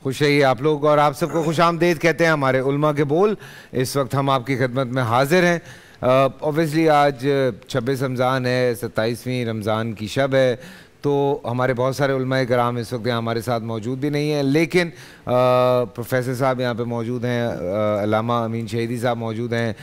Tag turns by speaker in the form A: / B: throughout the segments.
A: خوش رہیے آپ لوگ، اور آپ سب کو خوش آمدید کہتے ہیں ہمارے علماء کے بول۔ اس وقت ہم آپ کی خدمت میں حاضر ہیں۔ اوبیسلی آج 26 رمضان ہے، 27ویں رمضان کی شب ہے، تو ہمارے بہت سارے علماء کرام اس وقت ہمارے ساتھ موجود بھی نہیں ہیں، لیکن پروفیسر صاحب یہاں پہ موجود ہیں، علامہ امین شہیدی صاحب موجود ہیں،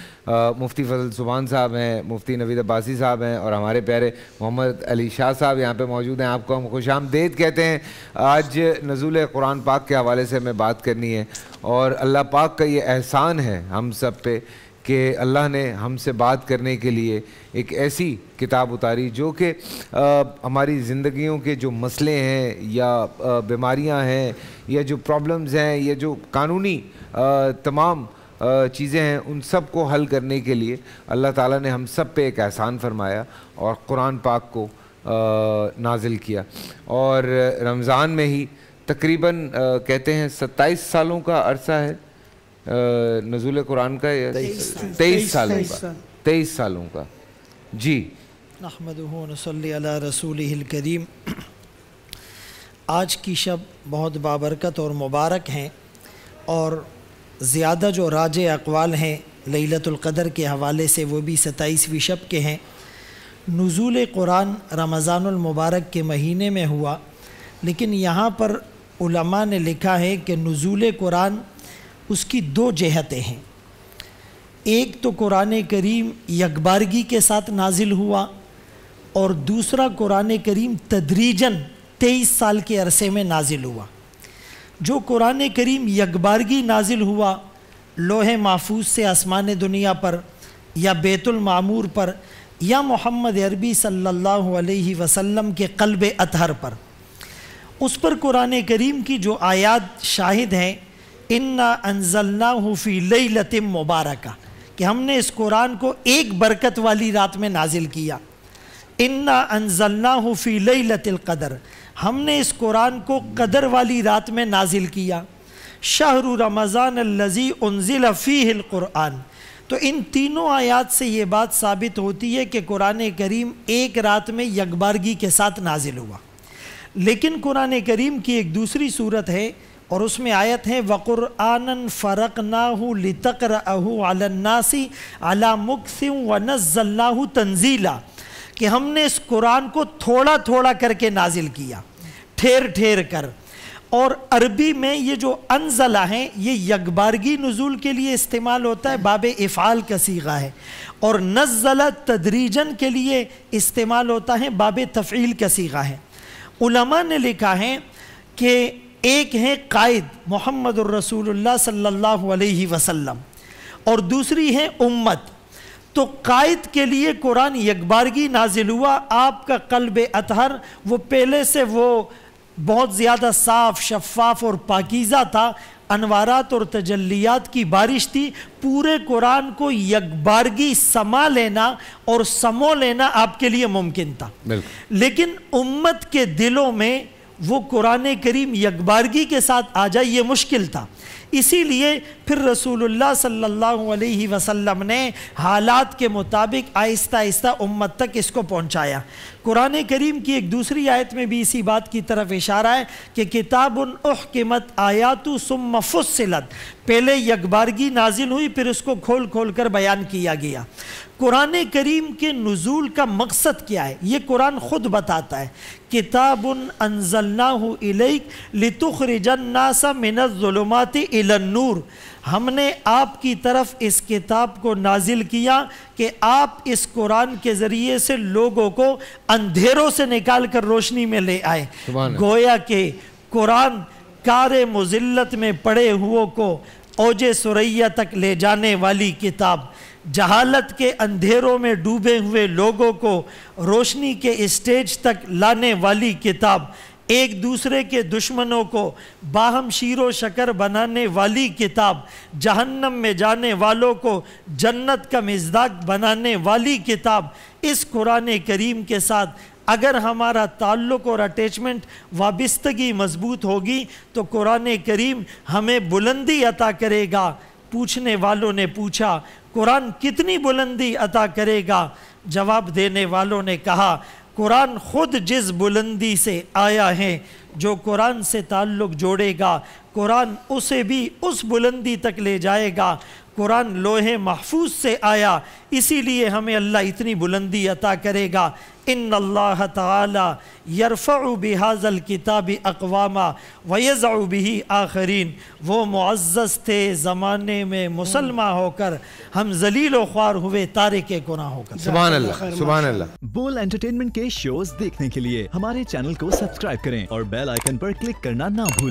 A: مفتی فضل سبحان صاحب ہیں، مفتی نوید عباسی صاحب ہیں، اور ہمارے پیارے محمد علی شاہ صاحب یہاں پہ موجود ہیں۔ آپ کو ہم خوش آمدید کہتے ہیں۔ آج نزول قرآن پاک کے حوالے سے ہمیں بات کرنی ہے، اور اللہ پاک کا یہ احسان ہے ہم سب پہ کہ اللہ نے ہم سے بات کرنے کے لیے ایک ایسی کتاب اتاری جو کہ ہماری زندگیوں کے جو مسئلے ہیں یا بیماریاں ہیں یا جو پرابلمز ہیں یا جو قانونی تمام چیزیں ہیں، ان سب کو حل کرنے کے لیے اللہ تعالیٰ نے ہم سب پہ ایک احسان فرمایا اور قرآن پاک کو نازل کیا۔ اور رمضان میں ہی تقریباً کہتے ہیں 27 سالوں کا عرصہ ہے نزول قرآن کا، 23 سالوں کا۔ جی
B: نحمدہ و نصلی علی رسولہ الکریم۔ آج کی شب بہت بابرکت اور مبارک ہیں، اور زیادہ جو راجع اقوال ہیں لیلۃ القدر کے حوالے سے وہ بھی 27ویں شب کے ہیں۔ نزول قرآن رمضان المبارک کے مہینے میں ہوا، لیکن یہاں پر علماء نے لکھا ہے کہ نزول قرآن اس کی دو جہتیں ہیں۔ ایک تو قرآن کریم یکبارگی کے ساتھ نازل ہوا، اور دوسرا قرآن کریم تدریجاً 23 سال کے عرصے میں نازل ہوا۔ جو قرآن کریم یکبارگی نازل ہوا لوح محفوظ سے آسمان دنیا پر یا بیت المعمور پر یا محمد عربی صلی اللہ علیہ وسلم کے قلب اطہر پر، اس پر قرآن کریم کی جو آیات شاہد ہیں، اِنَّا أَنزَلْنَاهُ فِي لَيْلَةٍ مُبَارَكَةٍ، کہ ہم نے اس قرآن کو ایک برکت والی رات میں نازل کیا۔ اِنَّا أَنزَلْنَاهُ فِي لَيْلَةِ الْقَدْرِ، ہم نے اس قرآن کو قدر والی رات میں نازل کیا۔ شہر رمضان الذی انزل فیہ القرآن، تو ان تینوں آیات سے یہ بات ثابت ہوتی ہے کہ قرآن کریم ایک رات میں یکبارگی کے ساتھ نازل ہوا۔ لیکن قرآن کریم کی ایک دوسری صورت ہے، اور اس میں آیت ہے وَقُرْآنًا فَرَقْنَاهُ لِتَقْرَأَهُ عَلَى النَّاسِ عَلَى مُكْثٍ وَنَزَّلْنَاهُ تَنزِيلًا، کہ ہم نے اس قرآن کو تھوڑا تھوڑا کر کے نازل کیا، ٹھیر ٹھیر کر۔ اور عربی میں یہ جو انزلہ ہیں یہ یکبارگی نزول کے لیے استعمال ہوتا ہے، باب افعال کا صیغہ ہے، اور نزل تدریجاً کے لیے استعمال ہوتا ہے، باب تفعیل کا صیغہ ہے۔ علماء نے لکھا ہے کہ ایک ہے قائد محمد الرسول اللہ صلی اللہ علیہ وسلم، اور دوسری ہے امت۔ تو قائد کے لیے قرآن یکبارگی نازل ہوا، آپ کا قلب اطہر وہ پہلے سے وہ بہت زیادہ صاف شفاف اور پاکیزہ تھا، انوارات اور تجلیات کی بارش تھی، پورے قرآن کو یکبارگی سما لینا اور سمو لینا آپ کے لیے ممکن تھا۔ لیکن امت کے دلوں میں وہ قرآن کریم یکبارگی کے ساتھ آ جائے یہ مشکل تھا، اسی لیے پھر رسول اللہ صلی اللہ علیہ وسلم نے حالات کے مطابق آہستہ آہستہ امت تک اس کو پہنچایا۔ قرآن کریم کی ایک دوسری آیت میں بھی اسی بات کی طرف اشارہ ہے کہ کتاب احکمت آیات ثم فصلت، پہلے یکبارگی نازل ہوئی پھر اس کو کھول کھول کر بیان کیا گیا۔ قرآن کریم کے نزول کا مقصد کیا ہے یہ قرآن خود بتاتا ہے، کتاب انزلناہ الیک لتخرج الناس من الظلمات الی النور، ہم نے آپ کی طرف اس کتاب کو نازل کیا کہ آپ اس قرآن کے ذریعے سے لوگوں کو اندھیروں سے نکال کر روشنی میں لے آئے۔ گویا کہ قرآن کار مذلت میں پڑے ہوئے کو اوج ثریا تک لے جانے والی کتاب، جہالت کے اندھیروں میں ڈوبے ہوئے لوگوں کو روشنی کے اسٹیج تک لانے والی کتاب، ایک دوسرے کے دشمنوں کو باہم شیر و شکر بنانے والی کتاب، جہنم میں جانے والوں کو جنت کا مصداق بنانے والی کتاب۔ اس قرآن کریم کے ساتھ اگر ہمارا تعلق اور اٹیچمنٹ وابستگی مضبوط ہوگی تو قرآن کریم ہمیں بلندی عطا کرے گا۔ پوچھنے والوں نے پوچھا قرآن کتنی بلندی عطا کرے گا؟ جواب دینے والوں نے کہا قرآن خود جس بلندی سے آیا ہے، جو قرآن سے تعلق جوڑے گا قرآن اسے بھی اس بلندی تک لے جائے گا۔ قرآن لوح محفوظ سے آیا، اسی لیے ہمیں اللہ اتنی بلندی عطا کرے گا۔ ان اللہ تعالی یرفع بہذا الکتاب اقواما ویضع بہ آخرین۔ وہ معزز تھے زمانے میں مسلمان ہو کر، ہم ذلیل و خوار ہوئے تارک گناہ ہو کر۔
A: سبحان اللہ، سبحان اللہ۔
C: بول انٹرٹینمنٹ کے شوز دیکھنے کے لیے ہمارے چینل کو سبسکرائب کریں اور بیل آئیکن پر کلک کرنا نہ بھولیں۔